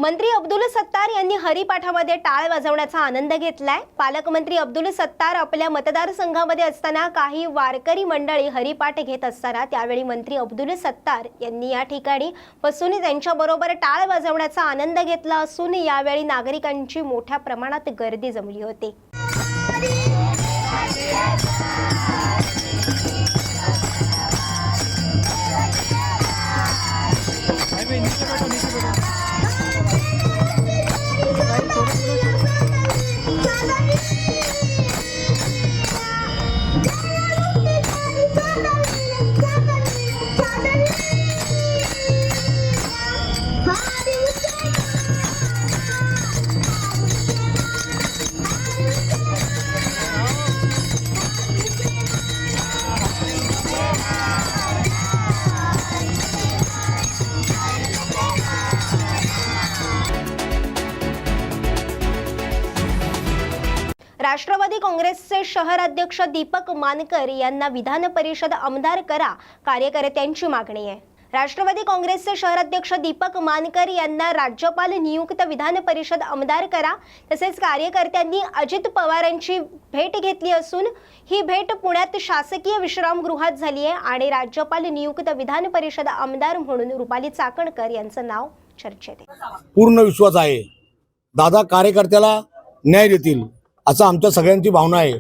मंत्री अब्दुल सत्तार यांनी हरिपाठामध्ये टाळ वाजवण्याचा आनंद घेतलाय। पालकमंत्री अब्दुल सत्तार आपल्या मतदारसंघामध्ये असताना काही वारकरी मंडळी हरिपाठ घेत असताना त्यावेळी मंत्री अब्दुल सत्तार यांनी या ठिकाणी बसून त्यांच्याबरोबर टाळ वाजवण्याचा आनंद घेतला असून यावेळी नागरिकांची मोठ्या प्रमाणात गर्दी जमली होती। राष्ट्रवादी काँग्रेसचे शहर अध्यक्ष दीपक मानकर यांना विधान परिषद आमदार करा, कार्यकर्त्यांची मागणी आहे। राष्ट्रवादी काँग्रेसचे शहर अध्यक्ष दीपक मानकर यांना राज्यपाल नियुक्त विधान परिषद आमदार करा, तसेच कार्यकर्त्यांनी अजित पवारांची भेट घेतली असून ही भेट पुण्यात शासकीय विश्रामगृहात झाली आहे आणि राज्यपाल नियुक्त विधान परिषद आमदार म्हणून रुपाली चाकणकर यांचं नाव चर्चेत आहे। पूर्ण विश्वास आहे दादा कार्यकर्त्याला न्याय देतील असं आमच्या सगळ्यांची भावना आहे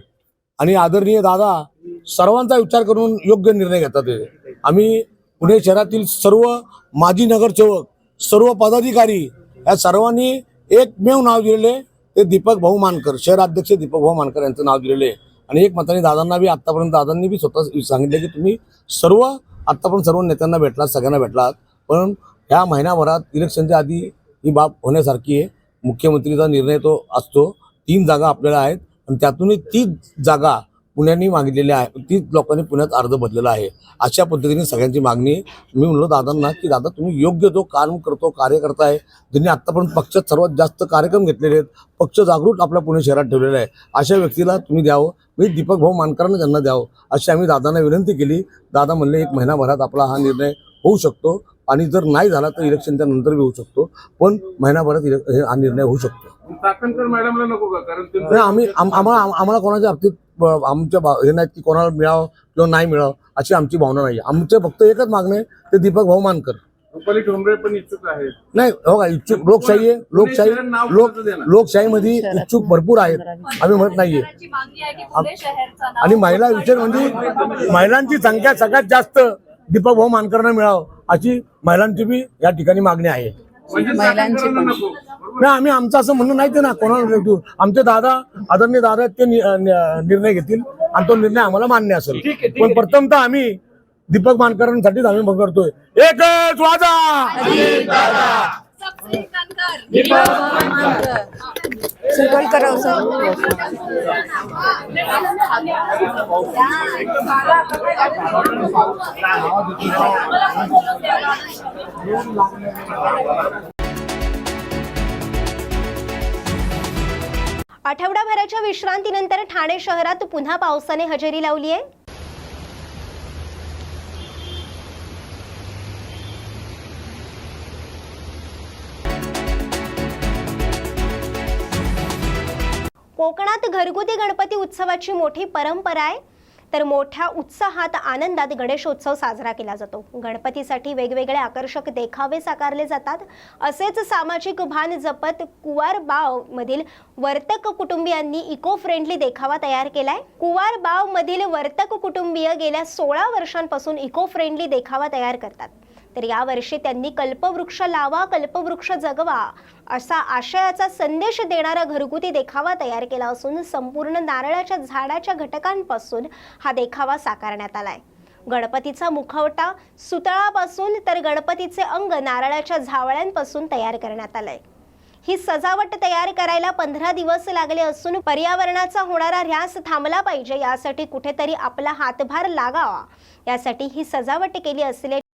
आणि आदरणीय दादा सर्वांचा विचार करून योग्य निर्णय घेतात। आम्ही पुणे शहरातील सर्व माजी नगरसेवक, सर्व पदाधिकारी या सर्वांनी एकमेव नाव दिलेले ते दीपक भाऊ मानकर, शहराध्यक्ष दीपक भाऊ मानकर यांचं नाव दिलेले आणि एक मताने दादांना बी आतापर्यंत दादांनी बी स्वतः सांगितले की तुम्ही सर्व आतापर्यंत सर्व नेत्यांना भेटलात, सगळ्यांना भेटलात, पण ह्या महिन्याभरात इलेक्शनच्या आधी ही बाब होण्यासारखी आहे। मुख्यमंत्रीचा निर्णय तो असतो, 3 जागा आपल्याला आहेत आणि त्यातूनही 30 जागा पुण्याने मागितलेल्या आहे, 30 लोकांनी पुण्यात अर्ज भरलेला आहे। अशा पद्धतीने सगळ्यांची मागणी। मी म्हणलो दादांना की दादा तुम्ही योग्य जो काम करतो, कार्यकर्ता आहे, ज्यांनी आतापर्यंत पक्षात सर्वात जास्त कार्यक्रम घेतलेले आहेत, पक्ष जागृत आपल्या पुणे शहरात ठेवलेला आहे, अशा व्यक्तीला तुम्ही द्यावं। मी दीपक भाऊ मानकरांना त्यांना द्यावं अशी आम्ही दादांना विनंती केली। दादा म्हणले 1 महिनाभरात आपला हा निर्णय होऊ शकतो आणि जर नाही झाला तर इलेक्शनच्या नंतर बी होऊ शकतो, पण महिनाभरात हा निर्णय होऊ शकतो। चाकणकर मॅडमला नको का? कारण आम्हाला कोणाच्या बाबतीत आमच्या हे नाही की कोणाला मिळावं किंवा नाही मिळावं अशी आमची भावना नाही। आमचं फक्त एकच मागणं आहे ते दीपक भाऊ मानकर। रुपाली ठोंबरे पण इच्छुक आहेत। नाही हो का, इच्छुक लोकशाही आहे, लोकशाहीमध्ये इच्छुक भरपूर आहेत, आम्ही म्हणत नाहीये। आणि महिला विषय म्हणजे महिलांची संख्या सगळ्यात जास्त दीपक भाऊ मानकरांना मिळावं अशी महिलांची बी या ठिकाणी मागणी आहे। नाही आम्ही आमचं असं म्हणणं नाही ते ना कोणाला, आमचे दादा आदरणीय दादा ते निर्णय घेतील आणि तो निर्णय आम्हाला मान्य असेल, पण प्रथमतः आम्ही दीपक मानकरांसाठीच आम्ही मग करतोय एकच वाजा। आठवडाभराच्या विश्रांतीनंतर ठाणे शहरात पुन्हा पावसाने हजेरी लावली आहे। कोकणात घरगुती गणपती उत्सवाची मोठी परंपरा आहे, तर मोठ्या उत्साहात आनंदात गणेशोत्सव साजरा केला जातो। गणपतीसाठी वेगवेगळे आकर्षक देखावे साकारले जातात। असेच सामाजिक भान जपत कुवारबाव मधील वर्तक कुटुंबियांनी इको फ्रेंडली देखावा तयार केलाय। कुवारबाव मधील वर्तक कुटुंबीय गेल्या 16 वर्षांपासून इको फ्रेंडली देखावा तयार करतात, तर यावर्षी त्यांनी कल्पवृक्ष लावा कल्पवृक्ष जगवा असा आशयाचा संदेश देणारा घरगुती देखावा तयार केला असून संपूर्ण नारळाच्या झाडाच्या घटकांपासून हा देखावा साकारण्यात आलाय। गणपतीचा मुखवटा सुतळापासून तर गणपतीचे अंग नारळाच्या झावळ्यांपासून तयार करण्यात आलंय। ही सजावट तयार करायला 15 दिवस लागले असून पर्यावरणाचा होणारा ऱ्हास थांबला पाहिजे यासाठी कुठेतरी आपला हातभार लागावा यासाठी ही सजावट केली असल्याची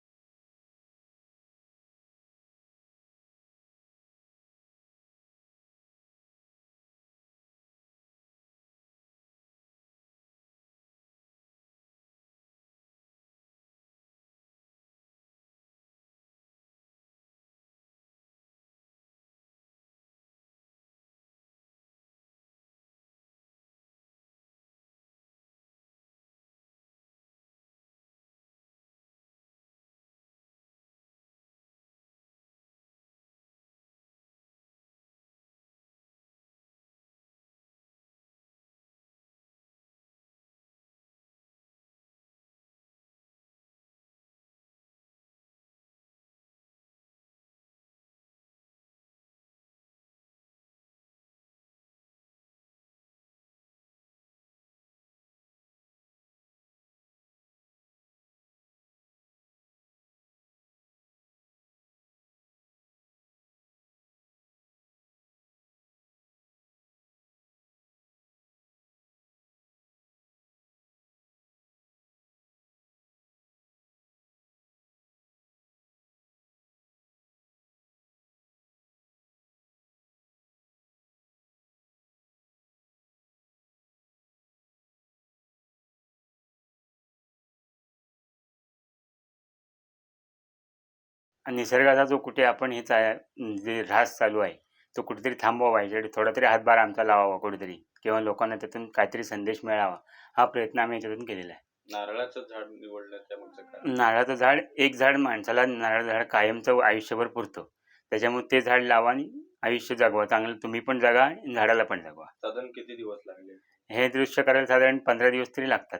निसर्गाचा जो कुठे आपण जे ऱ्हास चालू आहे तो कुठेतरी थांबवावा, याच्यासाठी थोडा तरी हातभार आमचा लावावा कुठेतरी, किंवा लोकांना त्यातून काहीतरी संदेश मिळावा, हा प्रयत्न आम्ही याच्यातून केलेला आहे. नारळाचं झाड निवडलं त्यामागचं कारण? नारळाचं झाड, एक झाड माणसाला, नारळाचं झाड कायमचं आयुष्यभर पुरतं, त्याच्यामुळे ते झाड लावा आणि आयुष्य जगवा, चांगलं तुम्ही पण जगा आणि झाडाला पण जगवा. साधारण किती दिवस लागले? हे दृश्य करायला साधारण 15 दिवस तरी लागतात.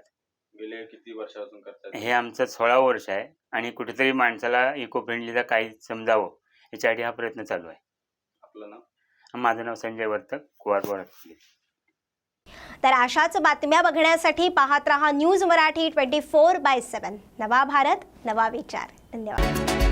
गेले किती वर्षापासून करतात? हे आमचं 16वं वर्ष आहे आणि कुठेतरी माणसाला इको फ्रेंडलीचा काही समजावं याच्यासाठी हा प्रयत्न चालू आहे. आपलं नाव? माझं नाव संजय वर्तक, कुवारवाड. तर अशाच बातम्या बघण्यासाठी पाहत रहा न्यूज मराठी 24/7. नवा भारत, नवा विचार. धन्यवाद.